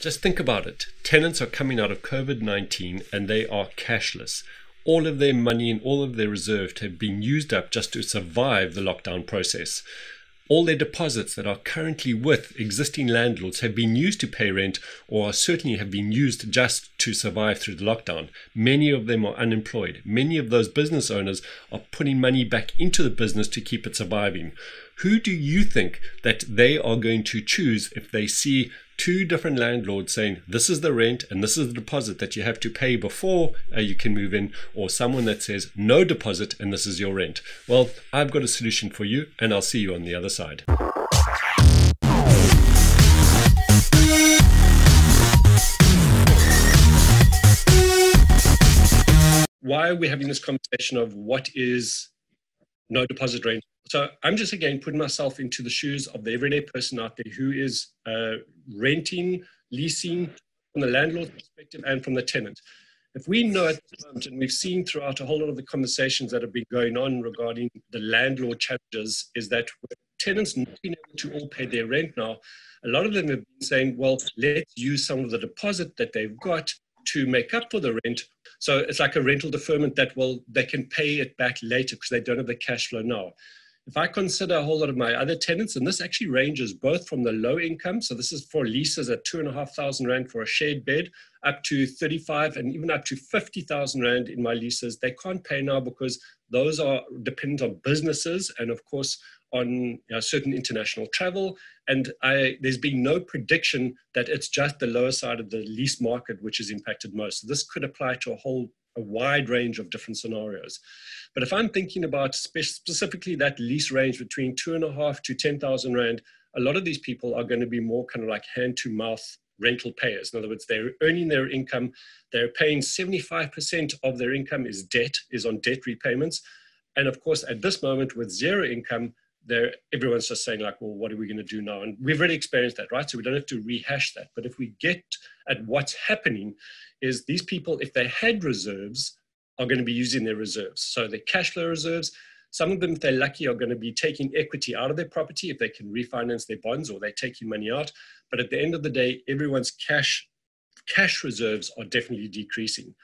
Just think about it. Tenants are coming out of COVID-19 and they are cashless. All of their money and all of their reserves have been used up just to survive the lockdown process. All their deposits that are currently with existing landlords have been used to pay rent, or certainly have been used just to survive through the lockdown. Many of them are unemployed. Many of those business owners are putting money back into the business to keep it surviving. Who do you think that they are going to choose if they see two different landlords saying this is the rent and this is the deposit that you have to pay before you can move in, or someone that says no deposit and this is your rent? Well, I've got a solution for you, and I'll see you on the other side. Why are we having this conversation of what is no deposit rent? So I'm just, again, putting myself into the shoes of the everyday person out there who is renting, leasing, from the landlord's perspective and from the tenant. If we know at the moment, and we've seen throughout a whole lot of the conversations that have been going on regarding the landlord challenges, is that with tenants not being able to all pay their rent now, a lot of them have been saying, well, let's use some of the deposit that they've got to make up for the rent. So it's like a rental deferment that they can pay it back later because they don't have the cash flow now. If I consider a whole lot of my other tenants, and this actually ranges both from the low income, so this is for leases at 2,500 Rand for a shared bed, up to 35 and even up to 50,000 Rand in my leases, they can't pay now because those are dependent on businesses and, of course, on certain international travel. And there's been no prediction that it's just the lower side of the lease market which is impacted most. So this could apply to a wide range of different scenarios. But if I'm thinking about specifically that lease range between 2.5 to 10,000 Rand, a lot of these people are going to be more kind of like hand-to-mouth rental payers. In other words, they're earning their income, they're paying 75% of their income is on debt repayments. And of course, at this moment with zero income, everyone's just saying like, well, what are we going to do now? And we've already experienced that, right? So we don't have to rehash that. But if we get at what's happening is these people, if they had reserves, are going to be using their reserves. So their cash flow reserves, some of them, if they're lucky, are going to be taking equity out of their property if they can refinance their bonds, or they're taking money out. But at the end of the day, everyone's cash reserves are definitely decreasing.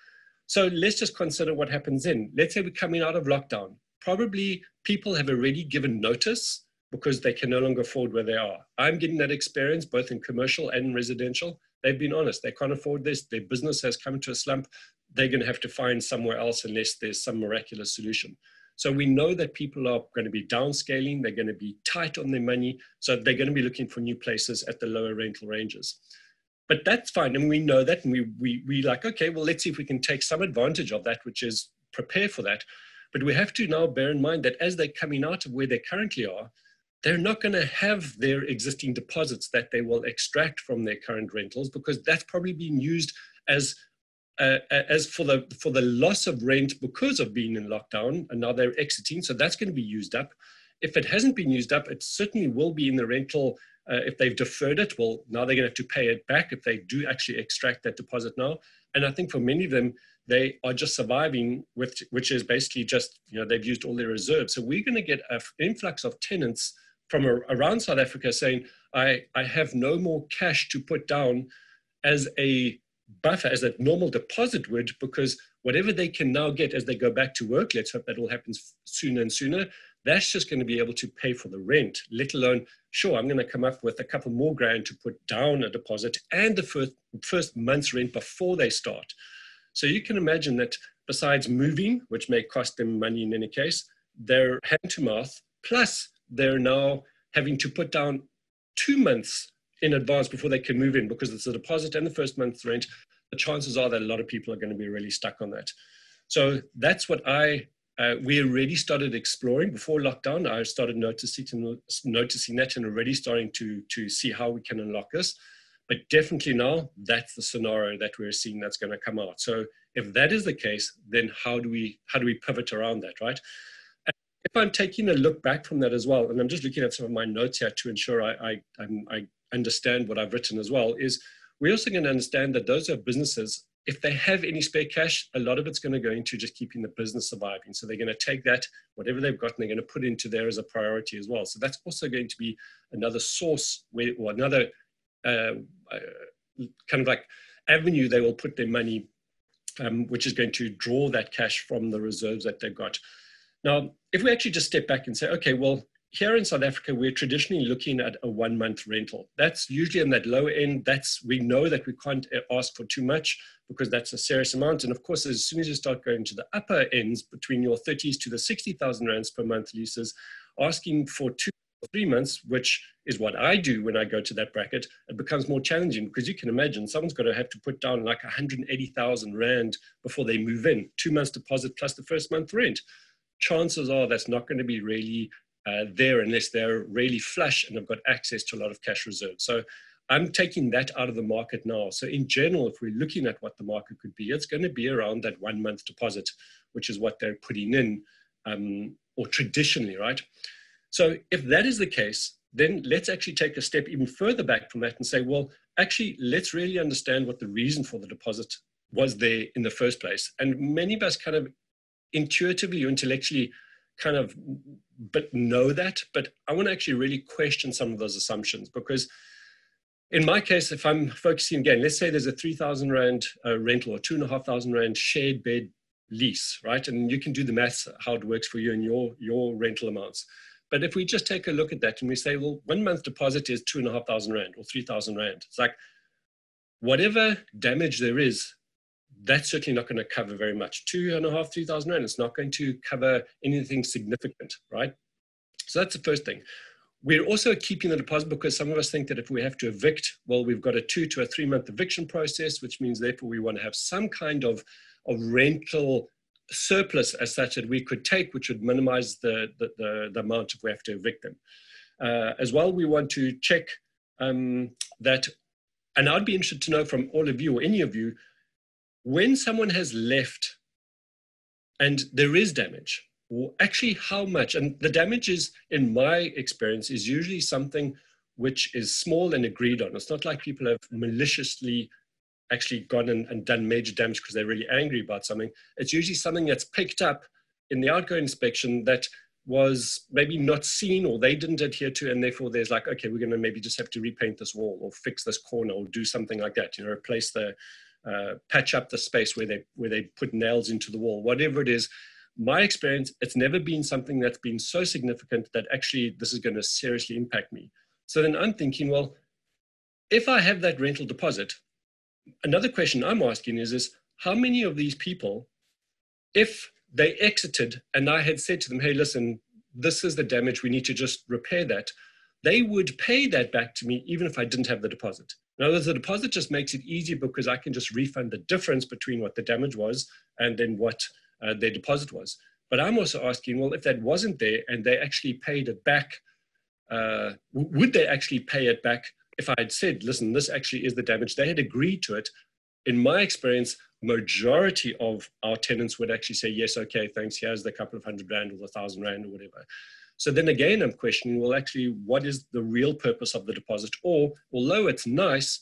So let's just consider what happens then. Let's say we're coming out of lockdown. Probably people have already given notice because they can no longer afford where they are. I'm getting that experience both in commercial and residential. They've been honest. They can't afford this. Their business has come to a slump. They're going to have to find somewhere else unless there's some miraculous solution. So we know that people are going to be downscaling. They're going to be tight on their money. So they're going to be looking for new places at the lower rental ranges. But that's fine. And we know that. And we like, okay, well, let's see if we can take some advantage of that, which is prepare for that. But we have to now bear in mind that as they're coming out of where they currently are, they're not going to have their existing deposits that they will extract from their current rentals, because that's probably being used as for the loss of rent because of being in lockdown, and now they're exiting. So that's going to be used up. If it hasn't been used up, it certainly will be in the rental. If they've deferred it, well, now they're going to have to pay it back if they do actually extract that deposit now. And I think for many of them, they are just surviving, which is basically just, they've used all their reserves. So we're going to get an influx of tenants from around South Africa saying, I have no more cash to put down as a buffer, as a normal deposit would, because whatever they can now get as they go back to work, let's hope that all happens sooner and sooner, that's just going to be able to pay for the rent, let alone, sure, I'm going to come up with a couple more grand to put down a deposit and the first month's rent before they start. So you can imagine that besides moving, which may cost them money in any case, they're hand to mouth, plus they're now having to put down 2 months in advance before they can move in, because it's a deposit and the first month's rent. The chances are that a lot of people are going to be really stuck on that. So that's what we already started exploring before lockdown. I started noticing that and already starting to see how we can unlock this. But definitely now, that's the scenario that we're seeing that's going to come out. So if that is the case, then how do we pivot around that, right? And if I'm taking a look back from that as well, and I'm just looking at some of my notes here to ensure I understand what I've written as well, is we're also going to understand that those are businesses, if they have any spare cash, a lot of it's going to go into just keeping the business surviving. So they're going to take that, whatever they've got, and they're going to put into there as a priority as well. So that's also going to be another source or another kind of like avenue they will put their money, which is going to draw that cash from the reserves that they've got. Now, if we actually just step back and say, okay, well, here in South Africa, we're traditionally looking at a 1 month rental. That's usually in that low end. We know that we can't ask for too much because that's a serious amount. And of course, as soon as you start going to the upper ends between your 30s to the 60,000 rands per month leases, asking for 2 or 3 months, which is what I do when I go to that bracket, it becomes more challenging because you can imagine someone's got to have to put down like 180,000 rand before they move in, 2 months deposit plus the first month rent. Chances are that's not going to be really there unless they're really flush and have got access to a lot of cash reserves. So I'm taking that out of the market now. So in general, if we're looking at what the market could be, it's going to be around that 1 month deposit, which is what they're putting in, or traditionally, right? So if that is the case, then let's actually take a step even further back from that and say, well, actually, let's really understand what the reason for the deposit was there in the first place. And many of us kind of intuitively or intellectually kind of but know that, but I want to actually really question some of those assumptions, because in my case, if I'm focusing again, let's say there's a 3,000 rand rental or 2,500 rand shared bed lease, right? And you can do the maths, how it works for you and your rental amounts. But if we just take a look at that and we say, well, 1 month deposit is 2,500 rand or 3,000 rand. It's like, whatever damage there is, that's certainly not going to cover very much. 2,500, 3,000 rand, it's not going to cover anything significant, right? So that's the first thing. We're also keeping the deposit because some of us think that if we have to evict, well, we've got a 2 to 3 month eviction process, which means therefore we want to have some kind of rental surplus as such that we could take, which would minimize the amount if we have to evict them. As well, we want to check that, and I'd be interested to know from all of you or any of you, when someone has left and there is damage, or actually how much, and the damage is, in my experience, is usually something which is small and agreed on. It's not like people have maliciously actually gone and done major damage because they're really angry about something. It's usually something that's picked up in the outgoing inspection that was maybe not seen or they didn't adhere to, and therefore there's like, okay, we're going to maybe just have to repaint this wall or fix this corner or do something like that, replace the patch up the space where they put nails into the wall, whatever it is. My experience, it's never been something that's been so significant that actually this is going to seriously impact me. So then I'm thinking, well, if I have that rental deposit, another question I'm asking is how many of these people, if they exited and I had said to them, hey, listen, this is the damage, we need to just repair that, they would pay that back to me even if I didn't have the deposit. In other words, the deposit just makes it easier because I can just refund the difference between what the damage was and then what their deposit was. But I'm also asking, well, if that wasn't there and they actually paid it back, would they actually pay it back if I had said, listen, this actually is the damage? They had agreed to it. In my experience, majority of our tenants would actually say, yes, okay, thanks, here's the couple of 100 rand or the 1,000 rand or whatever. So then again, I'm questioning, well, actually, what is the real purpose of the deposit? Or, although it's nice,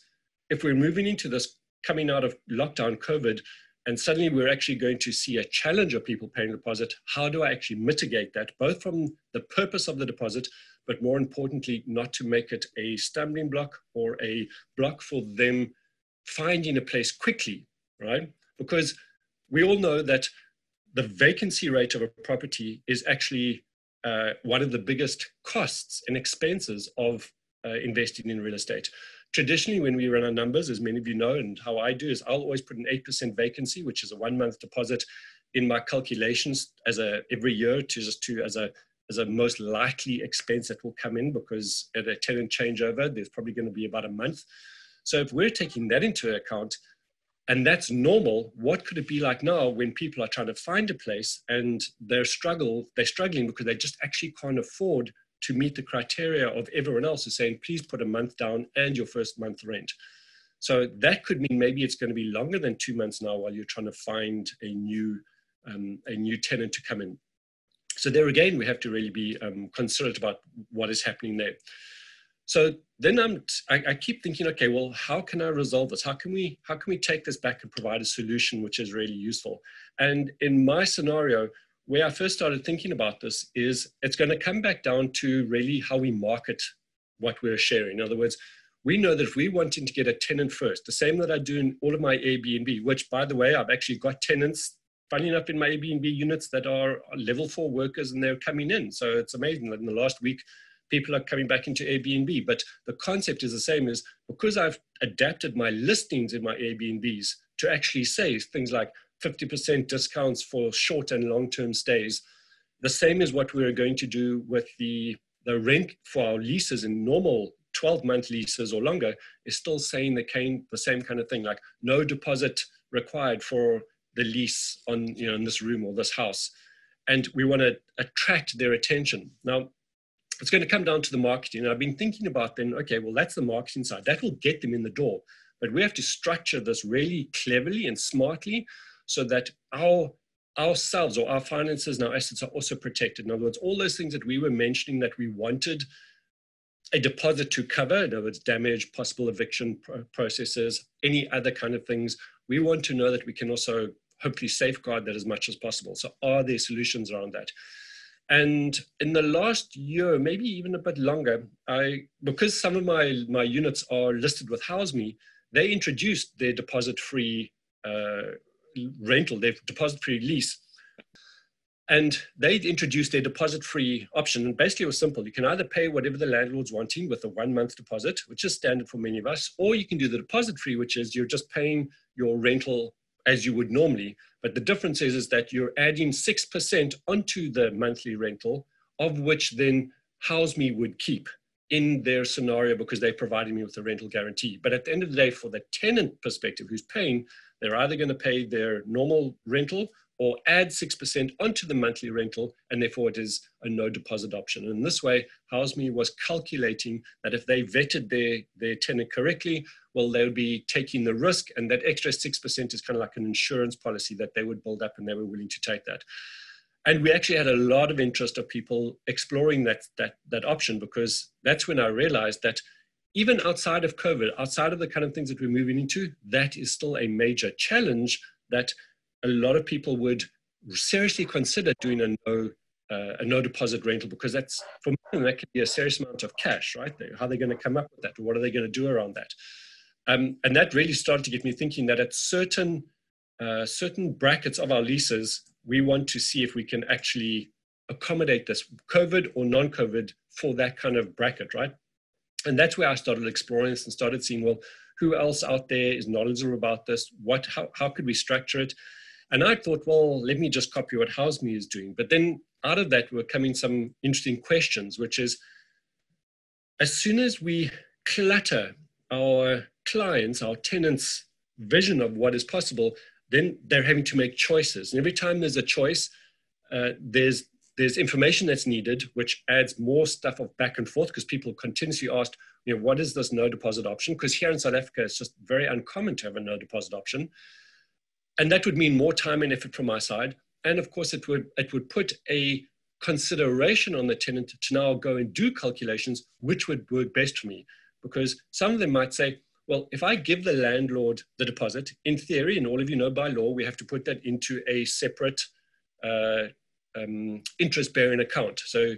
if we're moving into this coming out of lockdown, COVID, and suddenly we're actually going to see a challenge of people paying the deposit, how do I actually mitigate that, both from the purpose of the deposit, but more importantly, not to make it a stumbling block or a block for them finding a place quickly, right? Because we all know that the vacancy rate of a property is actually one of the biggest costs and expenses of investing in real estate. Traditionally, when we run our numbers, as many of you know, and how I do is I'll always put an 8% vacancy, which is a 1 month deposit, in my calculations as every year as a most likely expense that will come in, because at a tenant changeover, there's probably going to be about a month. So if we're taking that into account, and that's normal, what could it be like now when people are trying to find a place and they're struggling because they just actually can't afford to meet the criteria of everyone else who's saying, please put a month down and your first month rent. So that could mean maybe it's going to be longer than 2 months now while you're trying to find a new tenant to come in. So there again, we have to really be considerate about what is happening there. So then I keep thinking, okay, well, how can I resolve this? How can we take this back and provide a solution which is really useful? And in my scenario, where I first started thinking about this is it's going to come back down to really how we market what we're sharing. In other words, we know that if we're wanting to get a tenant first, the same that I do in all of my Airbnb, which, by the way, I've actually got tenants, funny enough, in my Airbnb units that are level 4 workers, and they're coming in. So it's amazing that in the last week, people are coming back into Airbnb. But the concept is the same, is because I've adapted my listings in my Airbnbs to actually say things like 50% discounts for short and long-term stays. The same is what we're going to do with the rent for our leases in normal 12-month leases or longer, is still saying the same kind of thing, like no deposit required for the lease on, in this room or this house. And we want to attract their attention. Now, it's going to come down to the marketing. I've been thinking about then, okay, well, that's the marketing side. That will get them in the door. But we have to structure this really cleverly and smartly so that ourselves or our finances and our assets are also protected. In other words, all those things that we were mentioning that we wanted a deposit to cover, in other words, damage, possible eviction processes, any other kind of things, we want to know that we can also hopefully safeguard that as much as possible. So are there solutions around that? And in the last year, maybe even a bit longer, because some of my units are listed with HouseMe, they introduced their deposit-free rental, their deposit-free lease. And they introduced their deposit-free option. And basically it was simple. You can either pay whatever the landlord's wanting with a 1-month deposit, which is standard for many of us, or you can do the deposit-free, which is you're just paying your rental as you would normally. But the difference is that you're adding 6% onto the monthly rental, of which then HouseMe would keep in their scenario because they're providing me with a rental guarantee. But at the end of the day, for the tenant perspective who's paying, they're either going to pay their normal rental or add 6% onto the monthly rental, and therefore it is a no deposit option. And in this way, HouseMe was calculating that if they vetted their tenant correctly, well, they would be taking the risk, and that extra 6% is kind of like an insurance policy that they would build up, and they were willing to take that. And we actually had a lot of interest of people exploring that option, because that's when I realized that even outside of COVID, outside of the kind of things that we're moving into, that is still a major challenge that a lot of people would seriously consider doing a no deposit rental, because that's, for me, that can be a serious amount of cash, right? How are they going to come up with that? Or what are they going to do around that? And that really started to get me thinking that at certain brackets of our leases, we want to see if we can actually accommodate this, COVID or non-COVID, for that kind of bracket, right? And that's where I started exploring this and started seeing, well, who else out there is knowledgeable about this? How could we structure it? And I thought, well, let me just copy what HouseMe is doing. But then out of that were coming some interesting questions, which is, as soon as we clutter our clients, our tenants' vision of what is possible, then they're having to make choices. And every time there's a choice, there's information that's needed, which adds more stuff of back and forth, because people continuously ask, what is this no deposit option? Because here in South Africa, it's just very uncommon to have a no deposit option. And that would mean more time and effort from my side. And of course, it would put a consideration on the tenant to now go and do calculations, which would work best for me. Because some of them might say, well, if I give the landlord the deposit, in theory, and all of you know by law, we have to put that into a separate interest-bearing account. So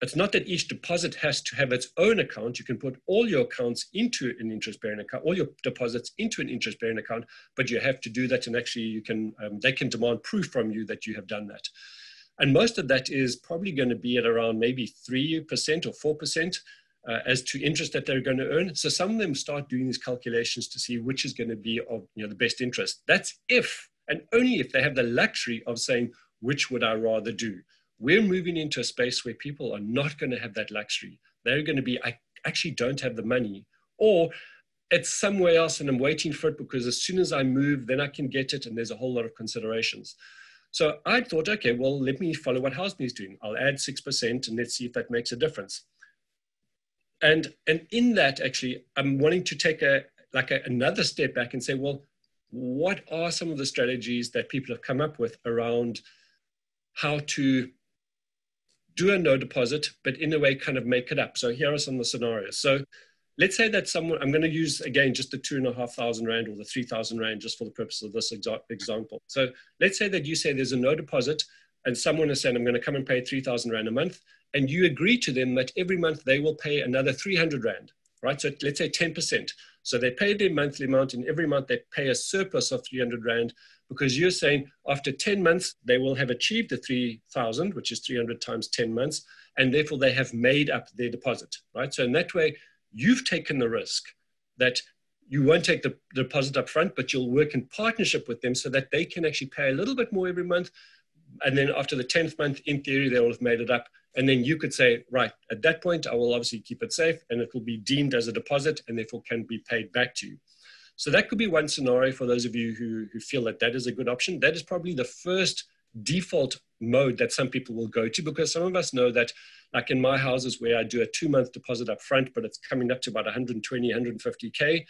it's not that each deposit has to have its own account. You can put all your accounts into an interest-bearing account, all your deposits into an interest-bearing account, but you have to do that, and actually you can, they can demand proof from you that you have done that. And most of that is probably going to be at around maybe 3% or 4% as to interest that they're going to earn. So some of them start doing these calculations to see which is going to be of the best interest. That's if, and only if, they have the luxury of saying, which would I rather do? We're moving into a space where people are not going to have that luxury. They're going to be, I actually don't have the money, or it's somewhere else and I'm waiting for it because as soon as I move, then I can get it. And there's a whole lot of considerations. So I thought, okay, well, let me follow what HouseMe is doing. I'll add 6% and let's see if that makes a difference. And in that, actually, I'm wanting to take another step back and say, well, what are some of the strategies that people have come up with around how to do a no deposit, but in a way kind of make it up? So here are some of the scenarios. So let's say that someone, I'm going to use, again, just the 2,500 Rand or the 3,000 Rand just for the purpose of this example. So let's say that you say there's a no deposit and someone is saying, I'm going to come and pay 3,000 Rand a month. And you agree to them that every month they will pay another 300 Rand. right? So let's say 10%. So they pay their monthly amount, and every month they pay a surplus of 300 Rand, because you're saying after 10 months, they will have achieved the 3,000, which is 300 times 10 months, and therefore they have made up their deposit, right? So in that way, you've taken the risk that you won't take the deposit up front, but you'll work in partnership with them so that they can actually pay a little bit more every month. And then after the 10th month, in theory, they will have made it up. And then you could say, right, at that point, I will obviously keep it safe and it will be deemed as a deposit and therefore can be paid back to you. So that could be one scenario for those of you who feel that that is a good option. That is probably the first default mode that some people will go to, because some of us know that, like in my houses where I do a 2-month deposit up front, but it's coming up to about 120, 150K.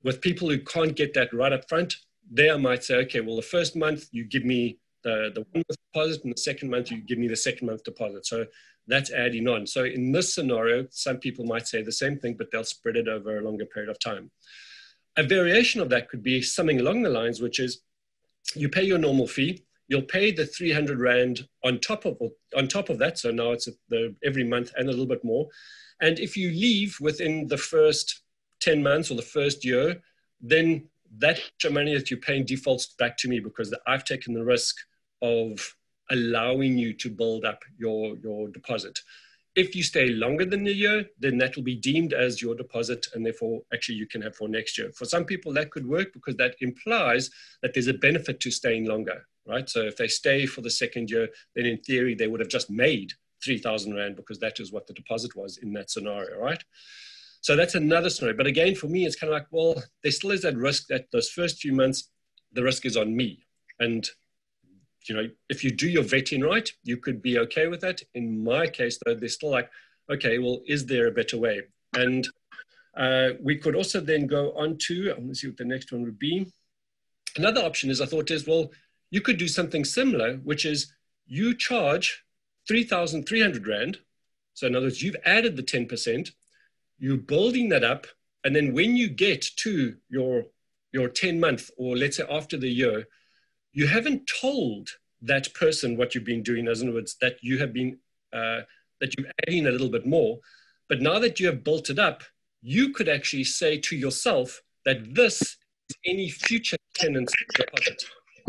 With people who can't get that right up front, there I might say, okay, well, the first month you give me the 1 month deposit, and the second month you give me the second month deposit. So that's adding on. So in this scenario, some people might say the same thing, but they'll spread it over a longer period of time. A variation of that could be something along the lines, which is you pay your normal fee, you'll pay the 300 Rand on top of that. So now it's every month and a little bit more. And if you leave within the first 10 months or the first year, then that extra money that you're paying defaults back to me, because I've taken the risk of allowing you to build up your deposit. If you stay longer than a year, then that will be deemed as your deposit, and therefore actually you can have for next year. For some people that could work, because that implies that there's a benefit to staying longer, right? So if they stay for the second year, then in theory they would have just made 3,000 Rand, because that is what the deposit was in that scenario, right? So that's another scenario. But again, for me, it's kind of like, well, there still is that risk that those first few months, the risk is on me. And, you know, if you do your vetting right, you could be okay with that. In my case, though, they're still like, okay, well, is there a better way? And we could also then go on to, I'm going to see what the next one would be. Another option is, I thought is, well, you could do something similar, which is you charge 3,300 Rand. So in other words, you've added the 10%. You're building that up, and then when you get to your 10-month, or let's say after the year, you haven't told that person what you've been doing. In other words, that you have been that you're adding a little bit more. But now that you have built it up, you could actually say to yourself that this is any future tenant's deposit,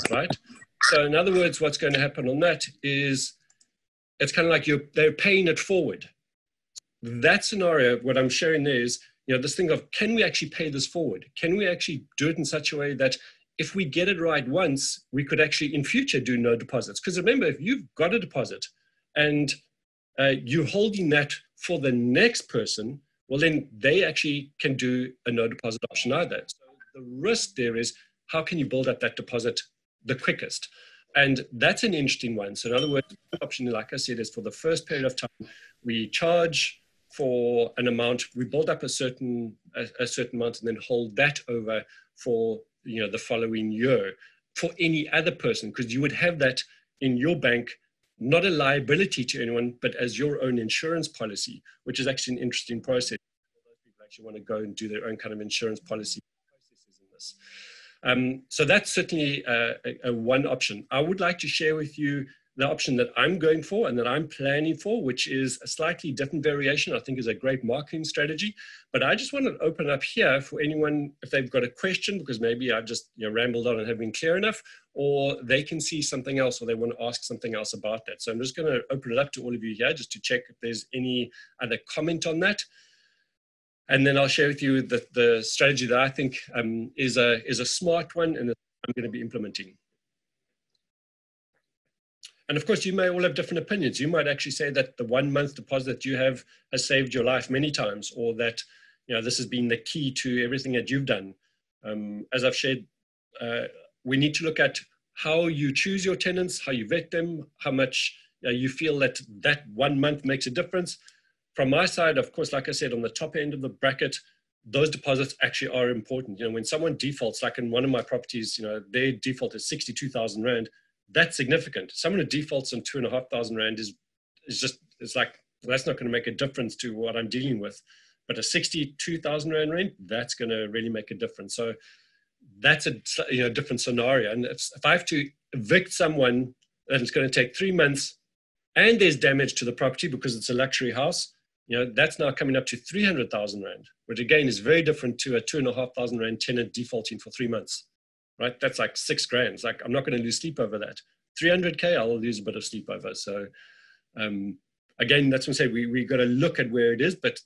right? So in other words, what's going to happen on that is it's kind of like they're paying it forward. That scenario, what I'm sharing there is, you know, this thing of, can we actually pay this forward? Can we actually do it in such a way that if we get it right once, we could actually in future do no deposits? Because remember, if you've got a deposit and you're holding that for the next person, well, then they actually can do a no deposit option either. So the risk there is, how can you build up that deposit the quickest? And that's an interesting one. So in other words, one option, like I said, is for the first period of time, we charge for an amount, we build up a certain amount and then hold that over for, you know, the following year for any other person, because you would have that in your bank, not a liability to anyone, but as your own insurance policy, which is actually an interesting process. Those people actually want to go and do their own kind of insurance policy processes in this. So that's certainly a one option. I would like to share with you the option that I'm going for and that I'm planning for, which is a slightly different variation. I think is a great marketing strategy. But I just want to open up here for anyone, if they've got a question, because maybe I've just rambled on and haven't been clear enough, or they can see something else, or they want to ask something else about that. So I'm just going to open it up to all of you here just to check if there's any other comment on that. And then I'll share with you the strategy that I think is a smart one and that I'm going to be implementing. And of course, you may all have different opinions. You might actually say that the 1 month deposit you have has saved your life many times, or that this has been the key to everything that you've done. As I've shared, we need to look at how you choose your tenants, how you vet them, how much you feel that 1 month makes a difference. From my side, of course, like I said, on the top end of the bracket, those deposits actually are important. When someone defaults, like in one of my properties, their default is 62,000 Rand. That's significant. Someone who defaults on 2,500 Rand is like, well, that's not going to make a difference to what I'm dealing with. But a 62,000 Rand rent, that's going to really make a difference. So that's a different scenario. And if I have to evict someone, and it's going to take 3 months, and there's damage to the property because it's a luxury house, that's now coming up to 300,000 Rand, which again is very different to a 2,500 Rand tenant defaulting for 3 months, right? That's like 6 grand. It's like, I'm not going to lose sleep over that. 300K, I'll lose a bit of sleep over. So again, that's what I say, we got to look at where it is, but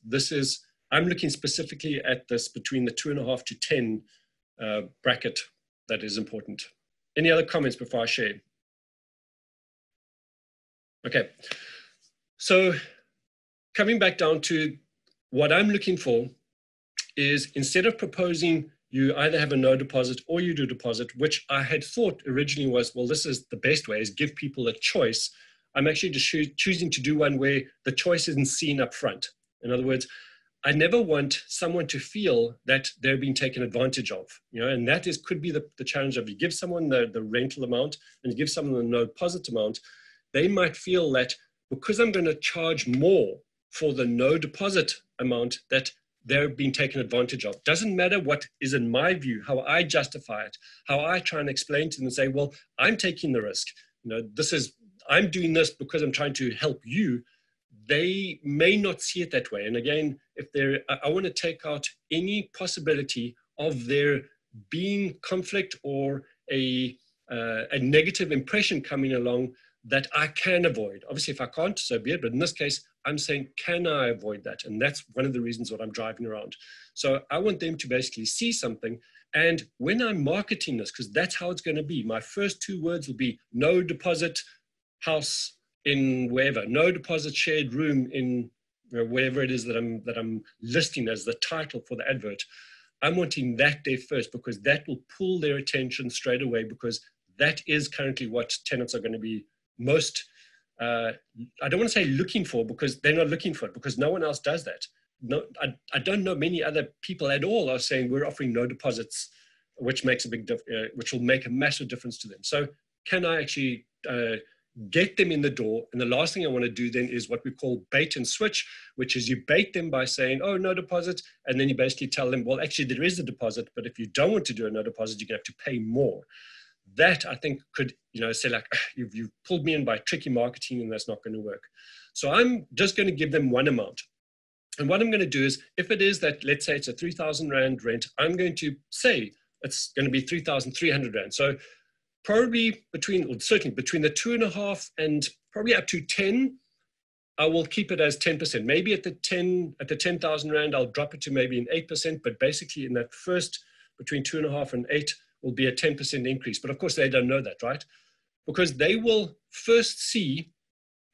I'm looking specifically at this between the 2.5 to 10 bracket that is important. Any other comments before I share? Okay, so coming back down to what I'm looking for is, instead of proposing you either have a no deposit or you do deposit, which I had thought originally was, well, this is the best way, is give people a choice. I'm actually just choosing to do one where the choice isn't seen up front. In other words, I never want someone to feel that they're being taken advantage of, and that could be the challenge of, you give someone the rental amount and you give someone the no deposit amount, they might feel that because I'm going to charge more for the no deposit amount, that they're being taken advantage of. Doesn't matter what is, in my view, how I justify it, how I try and explain to them and say, well, I'm taking the risk. I'm doing this because I'm trying to help you. They may not see it that way. And again, I want to take out any possibility of there being conflict or a negative impression coming along that I can avoid. Obviously, if I can't, so be it. But in this case, I'm saying, can I avoid that? And that's one of the reasons that I'm driving around. So I want them to basically see something. And when I'm marketing this, because that's how it's going to be, my first 2 words will be no deposit house in wherever, no deposit shared room in wherever it is that I'm listing as the title for the advert. I'm wanting that there first, because that will pull their attention straight away, because that is currently what tenants are going to be most, I don't want to say looking for, because they're not looking for it, because no one else does that. No, I don't know many other people at all are saying we're offering no deposits, which makes a big which will make a massive difference to them. So can I actually get them in the door? And the last thing I want to do then is what we call bait and switch, which is you bait them by saying, oh, no deposit. And then you basically tell them, well, actually there is a deposit, but if you don't want to do a no deposit, you're going to have to pay more. That, I think, could, say like, you've pulled me in by tricky marketing and that's not going to work. So I'm just going to give them one amount. And what I'm going to do is, if it is that, let's say it's a 3,000 Rand rent, I'm going to say it's going to be 3,300 Rand. So probably certainly between the 2.5 and probably up to 10, I will keep it as 10%. Maybe at the 10,000 Rand, I'll drop it to maybe an 8%, but basically in that first between 2.5 and 8 will be a 10% increase. But of course they don't know that, right? Because they will first see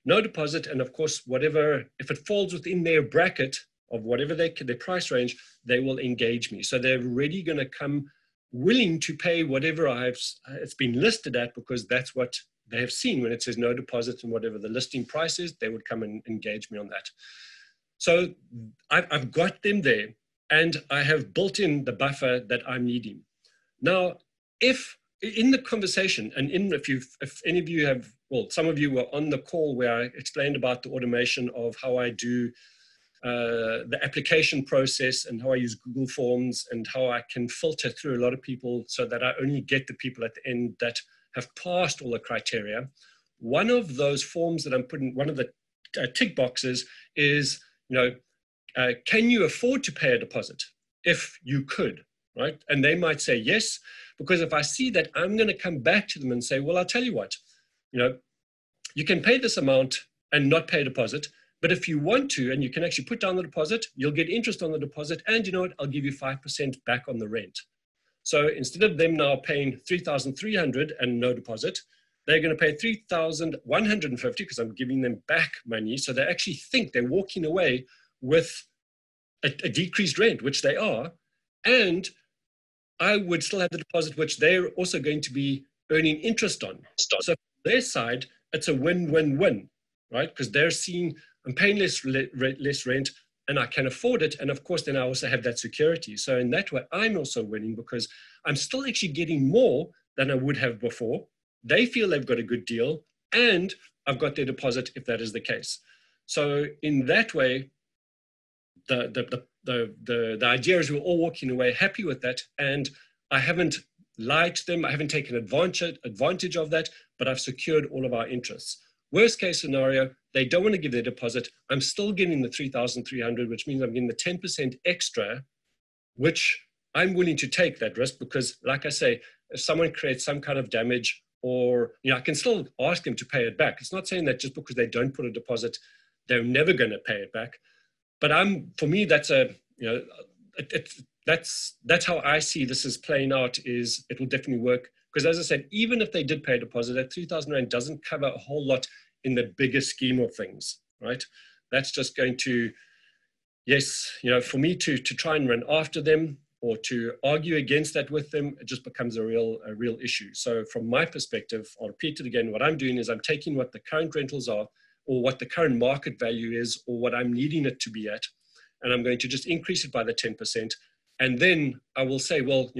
no deposit, and of course, whatever, if it falls within their bracket of whatever their price range, they will engage me. So they're already going to come willing to pay whatever it's been listed at, because that's what they have seen when it says no deposit, and whatever the listing price is, they would come and engage me on that. So I've got them there, and I have built in the buffer that I'm needing. Now, if in the conversation, and if any of you have, well, some of you were on the call where I explained about the automation of how I do the application process and how I use Google Forms and how I can filter through a lot of people so that I only get the people at the end that have passed all the criteria. One of those forms that I'm putting, one of the tick boxes is, can you afford to pay a deposit? If you could, right? And they might say yes, because if I see that, I'm going to come back to them and say, well, I'll tell you what, you can pay this amount and not pay a deposit. But if you want to, and you can actually put down the deposit, you'll get interest on the deposit. And you know what? I'll give you 5% back on the rent. So instead of them now paying 3,300 and no deposit, they're going to pay 3,150 because I'm giving them back money. So they actually think they're walking away with a decreased rent, which they are. And I would still have the deposit, which they're also going to be earning interest on. So from their side, it's a win-win-win, right? Because they're seeing I'm paying less rent and I can afford it. And of course, then I also have that security. So in that way, I'm also winning because I'm still actually getting more than I would have before. They feel they've got a good deal and I've got their deposit if that is the case. So in that way, the idea is we're all walking away happy with that. And I haven't lied to them. I haven't taken advantage of that, but I've secured all of our interests. Worst case scenario, they don't want to give their deposit, I'm still getting the 3,300, which means I'm getting the 10% extra, which I'm willing to take that risk because, like I say, if someone creates some kind of damage, or I can still ask them to pay it back. It's not saying that just because they don't put a deposit, they're never going to pay it back. But for me, that's that's how I see this is playing out. Is it will definitely work because, as I said, even if they did pay a deposit, that 3,000 rand doesn't cover a whole lot in the bigger scheme of things, right? That's just going to, yes, for me to try and run after them or to argue against that with them, it just becomes a real issue. So from my perspective, I'll repeat it again, what I'm doing is I'm taking what the current rentals are or what the current market value is or what I'm needing it to be at, and I'm going to just increase it by the 10%. And then I will say, well,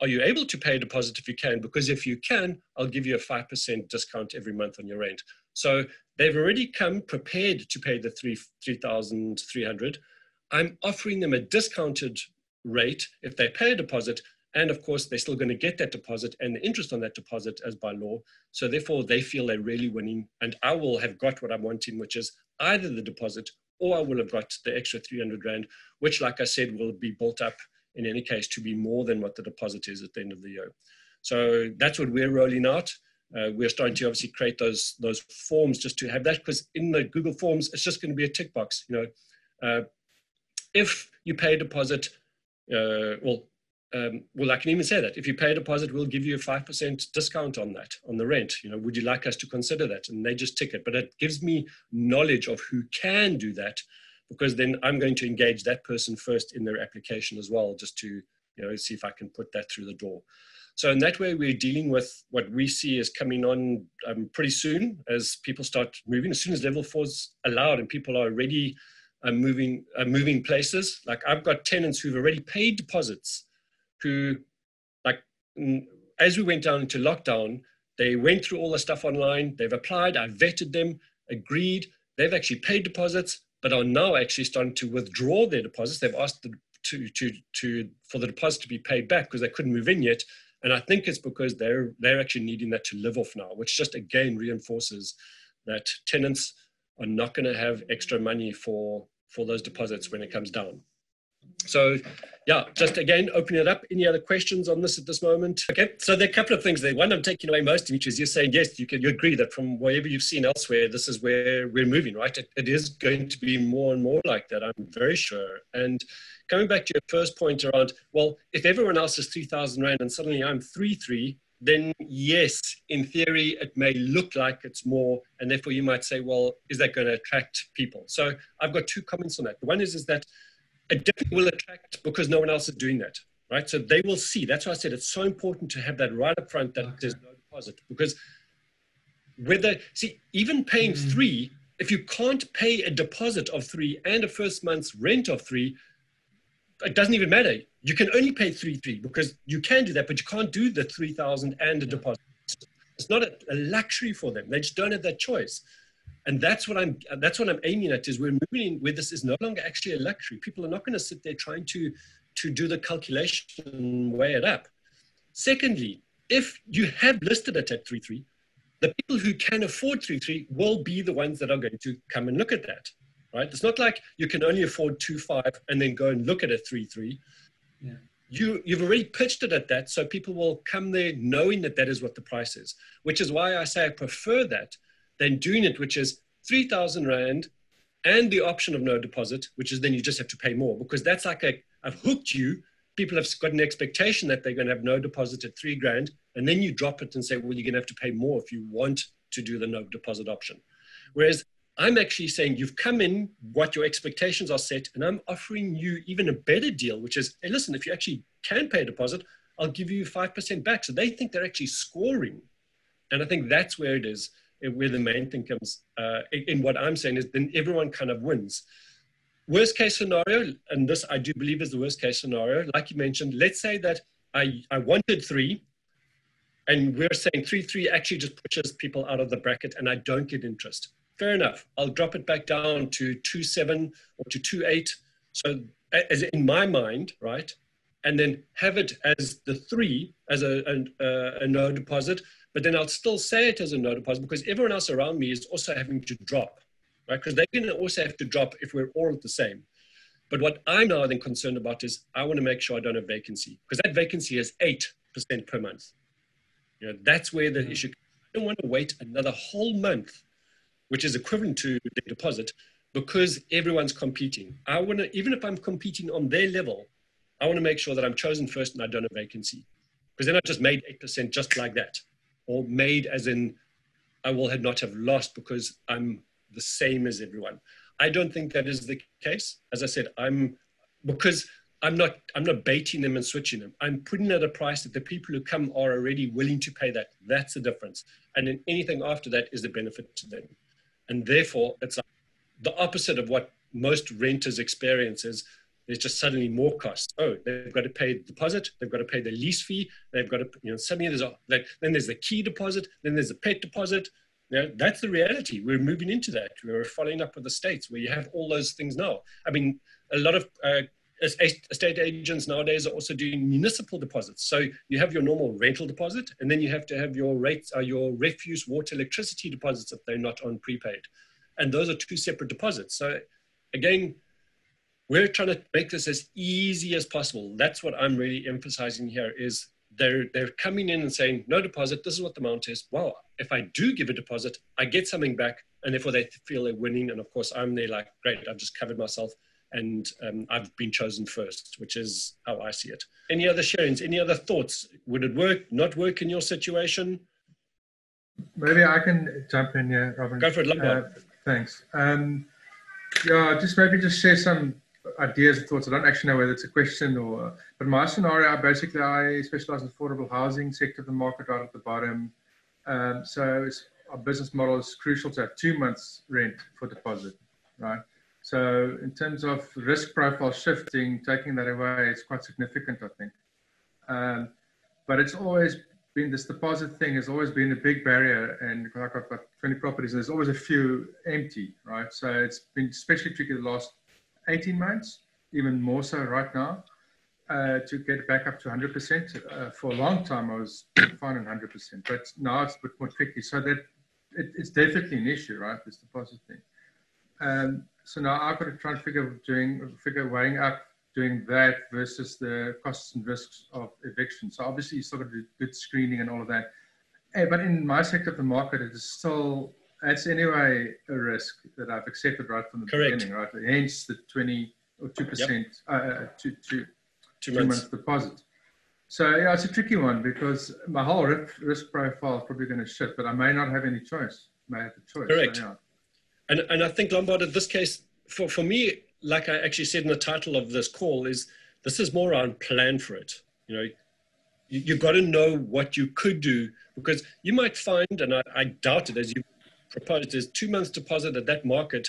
are you able to pay a deposit if you can? Because if you can, I'll give you a 5% discount every month on your rent. So they've already come prepared to pay the 3,300. I'm offering them a discounted rate if they pay a deposit. And of course, they're still going to get that deposit and the interest on that deposit as by law. So therefore, they feel they're really winning. And I will have got what I'm wanting, which is either the deposit or I will have got the extra 300 rand, which, like I said, will be built up in any case to be more than what the deposit is at the end of the year. So that's what we're rolling out. We're starting to obviously create those forms just to have that, because in the Google Forms, it's just going to be a tick box. If you pay a deposit, well, I can even say that if you pay a deposit, we'll give you a 5% discount on that, on the rent. Would you like us to consider that? And they just tick it. But it gives me knowledge of who can do that, because then I'm going to engage that person first in their application as well, just to see if I can put that through the door. So in that way, we're dealing with what we see is coming on pretty soon as people start moving. As soon as level 4 is allowed and people are already moving places. Like I've got tenants who've already paid deposits who, like, as we went down into lockdown, they went through all the stuff online, they've applied, I vetted them, agreed, they've actually paid deposits, but are now actually starting to withdraw their deposits. They've asked for the deposit to be paid back because they couldn't move in yet. And I think it's because they're actually needing that to live off now, which just again reinforces that tenants are not going to have extra money for those deposits when it comes down. So yeah, just again, opening it up. Any other questions on this at this moment? Okay, so there are a couple of things there. One I'm taking away most, which is you're saying, yes, you agree that from wherever you've seen elsewhere, this is where we're moving, right? It is going to be more and more like that, I'm very sure. And coming back to your first point around, well, if everyone else is 3,000 Rand and suddenly I'm 3,300, then yes, in theory, it may look like it's more, and therefore you might say, well, is that going to attract people? So I've got two comments on that. The one is that it definitely will attract because no one else is doing that, right? So they will see. That's why I said it's so important to have that right up front that there's no deposit, because even paying 3, if you can't pay a deposit of 3 and a first month's rent of 3, it doesn't even matter. You can only pay 3,300 because you can do that, but you can't do the 3,000 and a deposit. It's not a luxury for them. They just don't have that choice. And that's what I'm aiming at, is we're moving where this is no longer actually a luxury. People are not going to sit there trying to do the calculation and weigh it up. Secondly, if you have listed it at 3,300, the people who can afford 3,300 will be the ones that are going to come and look at that, right? It's not like you can only afford 2,500 and then go and look at a 3,300. Yeah. You've already pitched it at that, so people will come there knowing that that is what the price is, which is why I say I prefer that than doing it, which is 3,000 Rand and the option of no deposit, which is then you just have to pay more, because that's like I've hooked you. People have got an expectation that they're going to have no deposit at 3,000, and then you drop it and say, well, you're going to have to pay more if you want to do the no deposit option. Whereas I'm actually saying you've come in, what your expectations are set, and I'm offering you even a better deal, which is, hey, listen, if you actually can pay a deposit, I'll give you 5% back. So they think they're actually scoring. And I think that's where it is, where the main thing comes in what I'm saying is then everyone kind of wins. Worst case scenario, and this I do believe is the worst case scenario, like you mentioned, let's say that I wanted 3, and we're saying 3,300 actually just pushes people out of the bracket and I don't get interest. Fair enough. I'll drop it back down to 2,700 or to 2,800. So as in my mind, right? And then have it as the 3 as a no deposit, but then I'll still say it as a no deposit because everyone else around me is also having to drop. right? Because they're going to also have to drop if we're all the same. But what I'm now then concerned about is I want to make sure I don't have vacancy, because that vacancy is 8% per month. That's where the issue. I don't want to wait another whole month, which is equivalent to the deposit, because everyone's competing. I want to, even if I'm competing on their level, I want to make sure that I'm chosen first and I don't have vacancy, because then I just made 8% just like that, or made as in I will not have lost because I'm the same as everyone. I don't think that is the case. As I said, because I'm not baiting them and switching them. I'm putting at a price that the people who come are already willing to pay that. That's the difference. And then anything after that is the benefit to them. And therefore, it's like the opposite of what most renters experience is there's just suddenly more costs. Oh, they've got to pay the deposit, they've got to pay the lease fee, they've got to, suddenly then there's the key deposit, then there's the pet deposit. That's the reality. We're moving into that. We're following up with the states where you have all those things now. I mean, a lot of estate agents nowadays are also doing municipal deposits. So you have your normal rental deposit, and then you have to have your rates, your refuse, water, electricity deposits if they're not on prepaid. And those are two separate deposits. So again, we're trying to make this as easy as possible. That's what I'm really emphasizing here is they're coming in and saying, no deposit, this is what the amount is. Well, if I do give a deposit, I get something back, and therefore they feel they're winning. And of course, I'm there like, great, I've just covered myself, and I've been chosen first, which is how I see it. Any other sharings, any other thoughts? Would it work, not work in your situation? Maybe I can jump in here, Robin. Go for it, Lombard. Thanks. Just share some ideas and thoughts. I don't actually know whether it's a question or, but my scenario, basically I specialize in affordable housing sector of the market right at the bottom. So our business model is crucial to have 2 months rent for deposit, right? So in terms of risk profile shifting, taking that away, it's quite significant, I think. But it's always been, this deposit thing has always been a big barrier, and I've got 20 properties and there's always a few empty, right? So it's been especially tricky the last 18 months, even more so right now, to get back up to 100%. For a long time, I was fine on 100%, but now it's a bit more tricky. So that it's definitely an issue, right? This deposit thing. So now I've got to try and figure weighing up doing that versus the costs and risks of eviction. So obviously you still got to do good screening and all of that. But in my sector of the market, it is still, that's anyway a risk that I've accepted right from the beginning, right? Hence the 20 or 2%, yep. 2 months deposit. So yeah, it's a tricky one because my whole risk profile is probably going to shift, but I may not have any choice. I may have a choice. Correct. So, yeah. And I think, Lombard, in this case, for me, like I actually said in the title of this call, is this is more around plan for it. You've got to know what you could do, because you might find, and I doubt it, as you proposed, is 2 months deposit at that market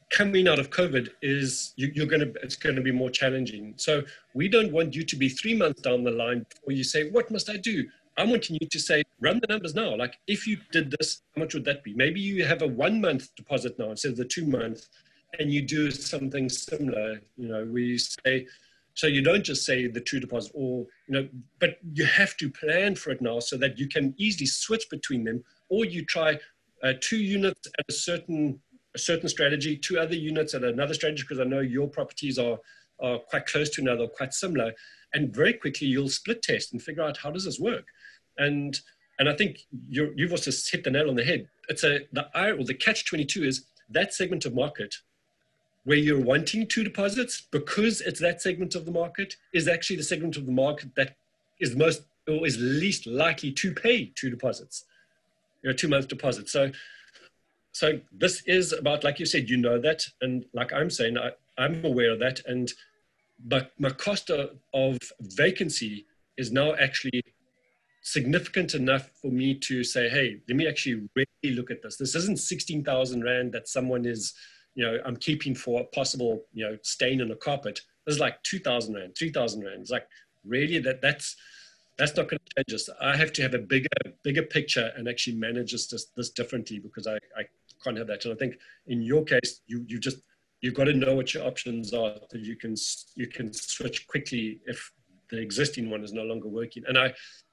coming out of COVID is it's going to be more challenging. So we don't want you to be 3 months down the line before you say, what must I do? I'm wanting you to say, run the numbers now. Like, if you did this, how much would that be? Maybe you have a 1 month deposit now instead of the 2 month, and you do something similar. We say, so you don't just say the 2 deposit, or, but you have to plan for it now so that you can easily switch between them, or you try 2 units at a certain strategy, 2 other units at another strategy, because I know your properties are quite close to another, quite similar. And very quickly you'll split test and figure out, how does this work? And I think you've also hit the nail on the head. It's the catch-22 is that segment of market where you're wanting 2 deposits, because it's that segment of the market, is actually the segment of the market that is most or is least likely to pay 2 deposits, 2 months deposit. So this is about, like you said, that, and like I'm saying, I'm aware of that, but my cost of vacancy is now actually significant enough for me to say, hey, let me actually really look at this. This isn't 16,000 Rand that someone is, I'm keeping for a possible, stain in a carpet. This is like 2,000 Rand, 3,000 Rand. It's like, really, that's not going to change us. I have to have a bigger picture and actually manage this differently, because I can't have that. And I think in your case, you've got to know what your options are, so you can switch quickly if the existing one is no longer working. And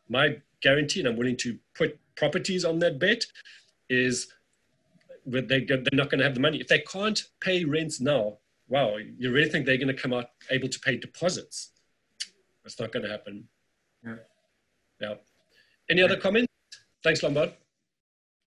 my guarantee, and I'm willing to put properties on that bet, is they're not going to have the money. If they can't pay rents now, wow, you really think they're going to come out able to pay deposits? That's not going to happen. Yeah. Yeah. Any other comments? Thanks, Lombard.